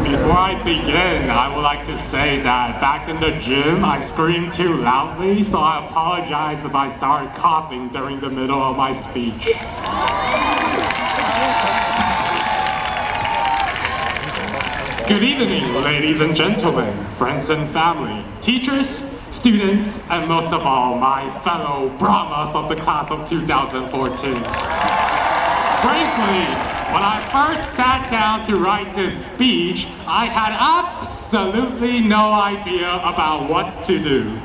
Before I begin, I would like to say that back in the gym, I screamed too loudly, so I apologize if I started coughing during the middle of my speech. Good evening, ladies and gentlemen, friends and family, teachers, students, and most of all, my fellow Brahmas of the class of 2014. Frankly, when I first sat down to write this speech, I had absolutely no idea about what to do.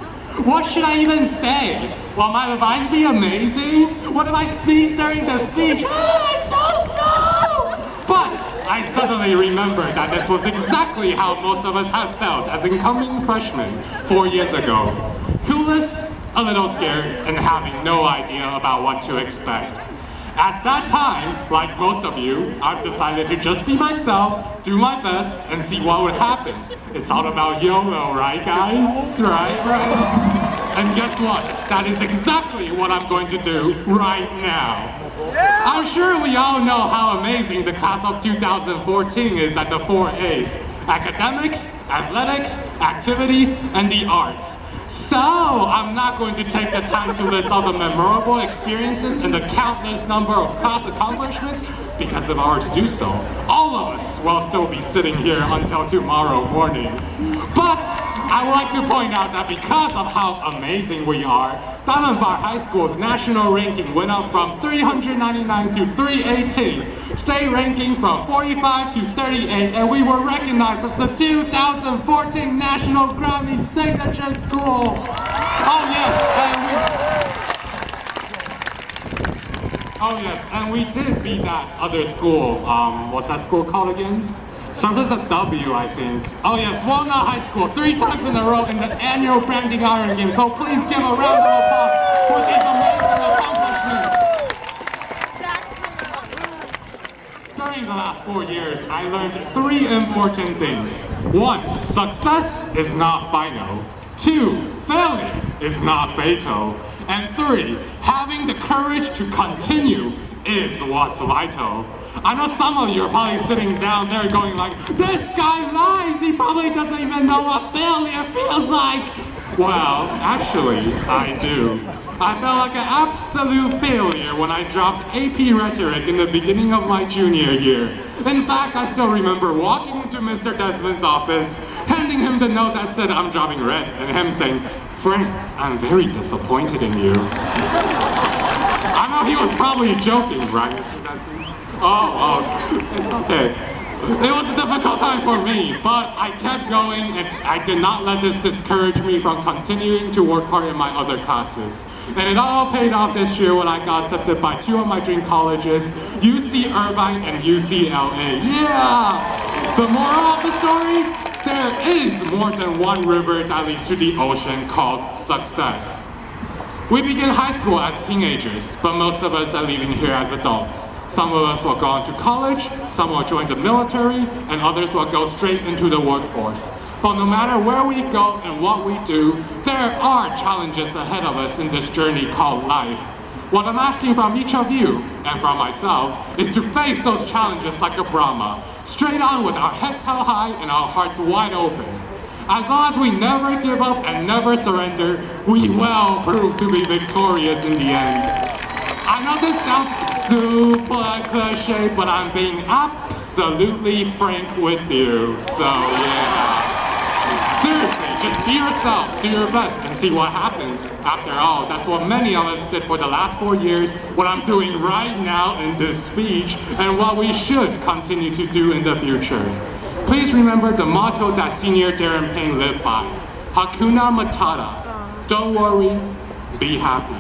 What should I even say? Will my advice be amazing? What if I sneeze during the speech? I don't know! But I suddenly remembered that this was exactly how most of us have felt as incoming freshmen 4 years ago. Clueless, a little scared, and having no idea about what to expect. At that time, like most of you, I've decided to just be myself, do my best, and see what would happen. It's all about YOLO, right guys? Right? And guess what? That is exactly what I'm going to do right now. I'm sure we all know how amazing the class of 2014 is at the 4 A's. Academics, athletics, activities, and the arts. So, I'm not going to take the time to list all the memorable experiences and the countless number of class accomplishments, because if I were to do so, all of us will still be sitting here until tomorrow morning. But I would like to point out that because of how amazing we are, Diamond Bar High School's national ranking went up from 399 to 318, state ranking from 45 to 38, and we were recognized as the 2014 National Grammy Signature School. And we did beat that other school. What's that school called again? Starts with a W, I think. Oh yes, Walnut High School, 3 times in a row in the annual branding iron game. So please give a round of applause for these amazing accomplishments. During the last 4 years, I learned 3 important things. 1, success is not final. 2, failure is not fatal. And 3, having the courage to continue is what's vital. I know some of you are probably sitting down there going like, this guy lies, he probably doesn't even know what failure feels like. Well, actually, I do. I felt like an absolute failure when I dropped AP Rhetoric in the beginning of my junior year. In fact, I still remember walking into Mr. Desmond's office, handing him the note that said I'm dropping red, and him saying, Frank, I'm very disappointed in you. I know he was probably joking, right, Mr. Desmond? Oh, it's okay. It was a difficult time for me, but I kept going and I did not let this discourage me from continuing to work hard in my other classes. And it all paid off this year when I got accepted by 2 of my dream colleges, UC Irvine and UCLA. Yeah! The moral of the story? There is more than one river that leads to the ocean called success. We begin high school as teenagers, but most of us are leaving here as adults. Some of us will go on to college, some will join the military, and others will go straight into the workforce. But no matter where we go and what we do, there are challenges ahead of us in this journey called life. What I'm asking from each of you, and from myself, is to face those challenges like a Brahma, straight on with our heads held high and our hearts wide open. As long as we never give up and never surrender, we will prove to be victorious in the end. I know this sounds super cliche, but I'm being absolutely frank with you, so yeah. Seriously, just be yourself, do your best, and see what happens. After all, that's what many of us did for the last 4 years, what I'm doing right now in this speech, and what we should continue to do in the future. Please remember the motto that Senior Darren Payne lived by. Hakuna Matata. Don't worry, be happy.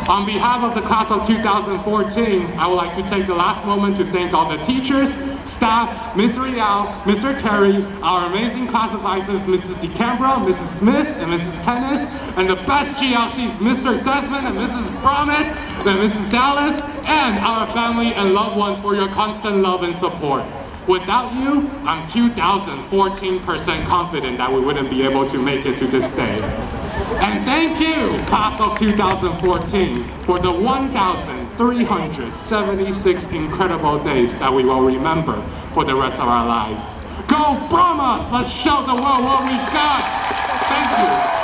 On behalf of the class of 2014, I would like to take the last moment to thank all the teachers, staff, Ms. Rial, Mr. Terry, our amazing class advisors, Mrs. DeCambra, Mrs. Smith, and Mrs. Tennis, and the best GLCs, Mr. Desmond and Mrs. Bromett, and Mrs. Dallas, and our family and loved ones for your constant love and support. Without you, I'm 2014% confident that we wouldn't be able to make it to this day. And thank you, class of 2014, for the 1,376 incredible days that we will remember for the rest of our lives. Go Brahmas! Let's show the world what we got! Thank you.